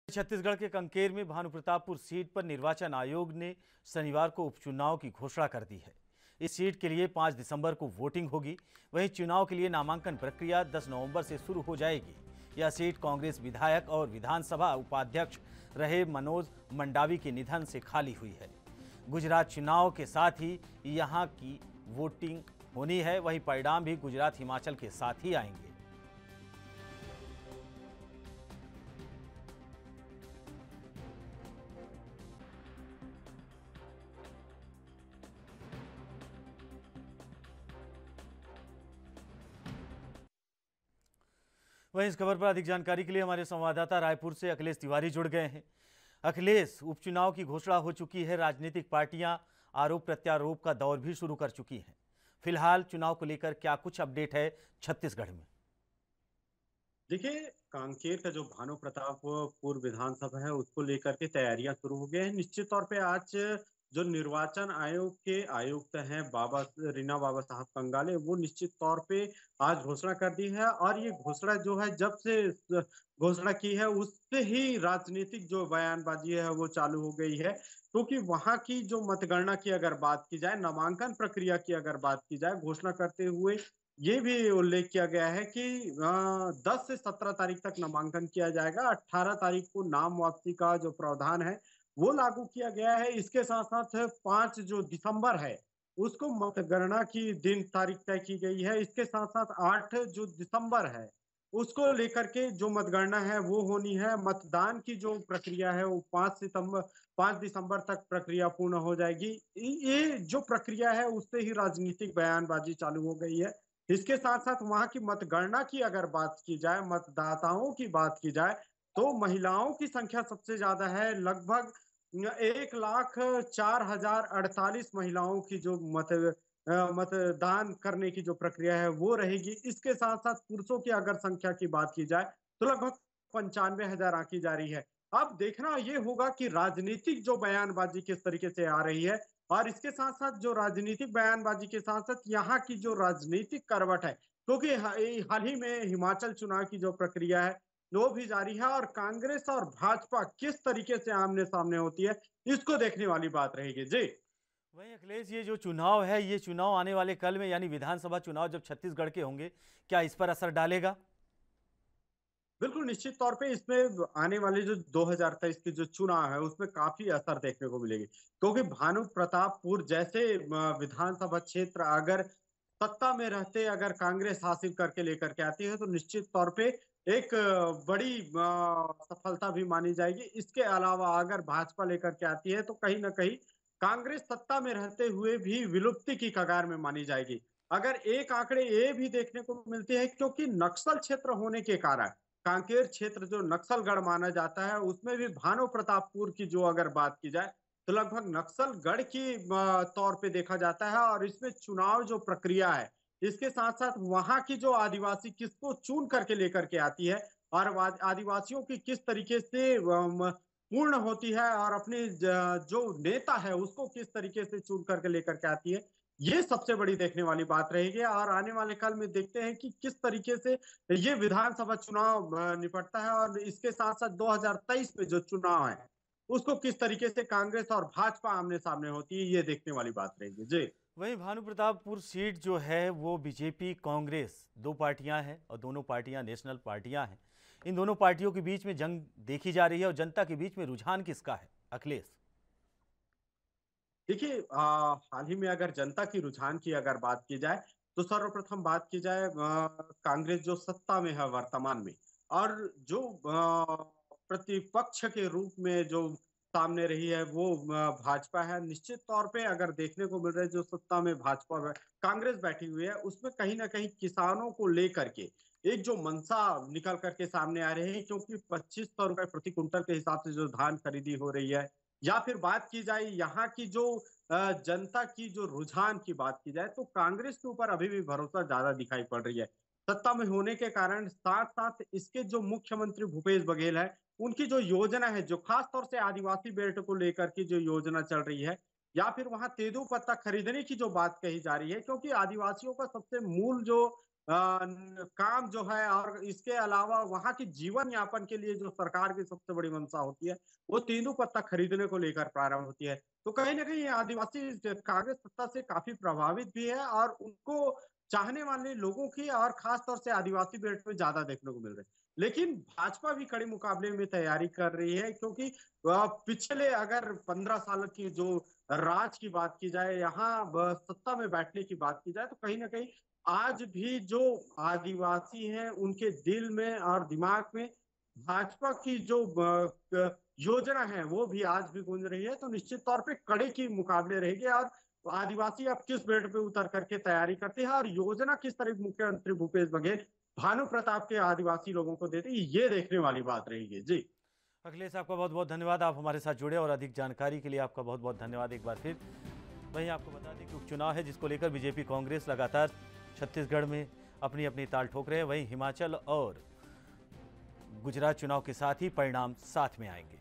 छत्तीसगढ़ के कंकेर में भानुप्रतापपुर सीट पर निर्वाचन आयोग ने शनिवार को उपचुनाव की घोषणा कर दी है। इस सीट के लिए 5 दिसंबर को वोटिंग होगी। वहीं चुनाव के लिए नामांकन प्रक्रिया 10 नवंबर से शुरू हो जाएगी। यह सीट कांग्रेस विधायक और विधानसभा उपाध्यक्ष रहे मनोज मंडावी के निधन से खाली हुई है। गुजरात चुनाव के साथ ही यहां की वोटिंग होनी है। वहीं परिणाम भी गुजरात हिमाचल के साथ ही आएंगे। वहीं इस खबर पर अधिक जानकारी के लिए हमारे संवाददाता रायपुर से अखिलेश तिवारी जुड़ गए हैं। अखिलेश, उपचुनाव की घोषणा हो चुकी है। राजनीतिक पार्टियां आरोप प्रत्यारोप का दौर भी शुरू कर चुकी हैं। फिलहाल चुनाव को लेकर क्या कुछ अपडेट है छत्तीसगढ़ में? देखिए, कांकेर का जो भानु प्रतापपुर विधानसभा है उसको लेकर के तैयारियां शुरू हो गई हैं। निश्चित तौर पे आज जो निर्वाचन आयोग के आयुक्त हैं रीना बाबा साहब कंगाले, वो निश्चित तौर पे आज घोषणा कर दी है। और ये घोषणा जो है जब से घोषणा की है उससे ही राजनीतिक जो बयानबाजी है वो चालू हो गई है। क्योंकि वहां की जो मतगणना की अगर बात की जाए, नामांकन प्रक्रिया की अगर बात की जाए, घोषणा करते हुए ये भी उल्लेख किया गया है कि 10 से 17 तारीख तक नामांकन किया जाएगा। 18 तारीख को नाम वापसी का जो प्रावधान है वो लागू किया गया है। इसके साथ साथ 5 जो दिसंबर है उसको मतगणना की दिन तारीख तय की गई है। इसके साथ साथ 8 जो दिसंबर है उसको लेकर के जो मतगणना है वो होनी है। मतदान की जो प्रक्रिया है वो 5 दिसंबर तक प्रक्रिया पूर्ण हो जाएगी। ये जो प्रक्रिया है उससे ही राजनीतिक बयानबाजी चालू हो गई है। इसके साथ साथ वहां की मतगणना की अगर बात की जाए, मतदाताओं की बात की जाए, तो महिलाओं की संख्या सबसे ज्यादा है। लगभग 1,04,048 महिलाओं की जो मतदान करने की जो प्रक्रिया है वो रहेगी। इसके साथ साथ पुरुषों की अगर संख्या की बात की जाए तो लगभग 95,000 आंकी जा रही है। अब देखना ये होगा कि राजनीतिक जो बयानबाजी किस तरीके से आ रही है, और इसके साथ साथ जो राजनीतिक बयानबाजी के साथ साथ यहाँ की जो राजनीतिक करवट है, क्योंकि हाल ही में हिमाचल चुनाव की जो प्रक्रिया है वो भी जारी है, और कांग्रेस और भाजपा किस तरीके से आमने सामने होती है इसको देखने वाली बात रहेगी। जी। वहीं अखिलेश, ये जो चुनाव है, ये चुनाव आने वाले कल में यानी विधानसभा चुनाव जब छत्तीसगढ़ के होंगे, क्या इस पर असर डालेगा? बिल्कुल, निश्चित तौर पे इसमें आने वाले जो 2023 के जो चुनाव है उसमें काफी असर देखने को मिलेगी। क्योंकि भानु प्रतापपुर जैसे विधानसभा क्षेत्र अगर सत्ता में रहते, अगर कांग्रेस हासिल करके लेकर के आती है तो निश्चित तौर पे एक बड़ी सफलता भी मानी जाएगी। इसके अलावा अगर भाजपा लेकर के आती है तो कहीं ना कहीं कांग्रेस सत्ता में रहते हुए भी विलुप्ति की कगार में मानी जाएगी। अगर एक आंकड़े ये भी देखने को मिलते हैं, क्योंकि नक्सल क्षेत्र होने के कारण कांकेर क्षेत्र जो नक्सलगढ़ माना जाता है उसमें भी भानु प्रतापपुर की जो अगर बात की जाए तो लगभग नक्सलगढ़ की तौर पे देखा जाता है। और इसमें चुनाव जो प्रक्रिया है इसके साथ साथ वहां की जो आदिवासी किसको चुन करके लेकर के आती है और आदिवासियों की किस तरीके से पूर्ण होती है, और अपने जो नेता है उसको किस तरीके से चुन करके लेकर के आती है, ये सबसे बड़ी देखने वाली बात रहेगी। और आने वाले कल में देखते हैं कि किस तरीके से ये विधानसभा चुनाव निपटता है, और इसके साथ साथ 2023 में जो चुनाव है उसको किस तरीके से कांग्रेस और भाजपा आमने सामने होती है, ये देखने वाली बात रहेगी। जी। वहीं भानु प्रतापपुर सीट जो है वो बीजेपी कांग्रेस दो पार्टियां हैं और दोनों पार्टियां नेशनल पार्टियां हैं। इन दोनों पार्टियों के बीच में जंग देखी जा रही है और जनता के बीच में रुझान किसका है अखिलेश? देखिए, हाल ही में अगर जनता की रुझान की अगर बात की जाए तो सर्वप्रथम बात की जाए कांग्रेस जो सत्ता में है वर्तमान में, और जो प्रतिपक्ष के रूप में जो सामने रही है वो भाजपा है। निश्चित तौर पे अगर देखने को मिल रहा है जो सत्ता में कांग्रेस बैठी हुई है उसमें कहीं ना कहीं किसानों को लेकर के एक जो मंशा निकल करके सामने आ रही है, क्योंकि 2500 रुपए प्रति कुंटल के हिसाब से जो धान खरीदी हो रही है, या फिर बात की जाए यहाँ की जो जनता की जो रुझान की बात की जाए तो कांग्रेस के ऊपर अभी भी भरोसा ज्यादा दिखाई पड़ रही है सत्ता में होने के कारण। साथ साथ इसके जो मुख्यमंत्री भूपेश बघेल है उनकी जो योजना है, जो खास तौर से आदिवासी बेल्ट को लेकर की जो योजना चल रही है, या फिर वहां तेंदू पत्ता खरीदने की जो बात कही जा रही है, क्योंकि आदिवासियों का सबसे मूल जो काम जो है और इसके अलावा वहाँ की जीवन यापन के लिए जो सरकार की सबसे बड़ी मंशा होती है, वो तेंदूपत्ता खरीदने को लेकर प्रारंभ होती है। तो कहीं न कहीं ये आदिवासी कांग्रेस सत्ता से काफ़ी प्रभावित भी है और उनको चाहने वाले लोगों की और ख़ास तौर से आदिवासी बेल्ट में ज़्यादा देखने को मिल रहे हैं। लेकिन भाजपा भी कड़े मुकाबले में तैयारी कर रही है क्योंकि पिछले अगर 15 साल की जो राज की बात की जाए, यहाँ सत्ता में बैठने की बात की जाए, तो कहीं न कहीं आज भी जो आदिवासी हैं, उनके दिल में और दिमाग में भाजपा की जो योजना है, वो भी आज भी गूंज रही है। तो निश्चित तौर पे कड़े की मुकाबले रहेंगे और आदिवासी अब किस बेल्ट पे उतर करके तैयारी करते हैं और योजना किस तरह मुख्यमंत्री भूपेश बघेल भानु प्रताप के आदिवासी लोगों को देते हैं, ये देखने वाली बात रहेगी। जी। अखिलेश, आपका बहुत बहुत धन्यवाद। आप हमारे साथ जुड़े और अधिक जानकारी के लिए आपका बहुत बहुत धन्यवाद एक बार फिर। वहीं आपको बता दें कि उपचुनाव है जिसको लेकर बीजेपी कांग्रेस लगातार छत्तीसगढ़ में अपनी अपनी ताल ठोक रहे हैं। वहीं हिमाचल और गुजरात चुनाव के साथ ही परिणाम साथ में आएंगे।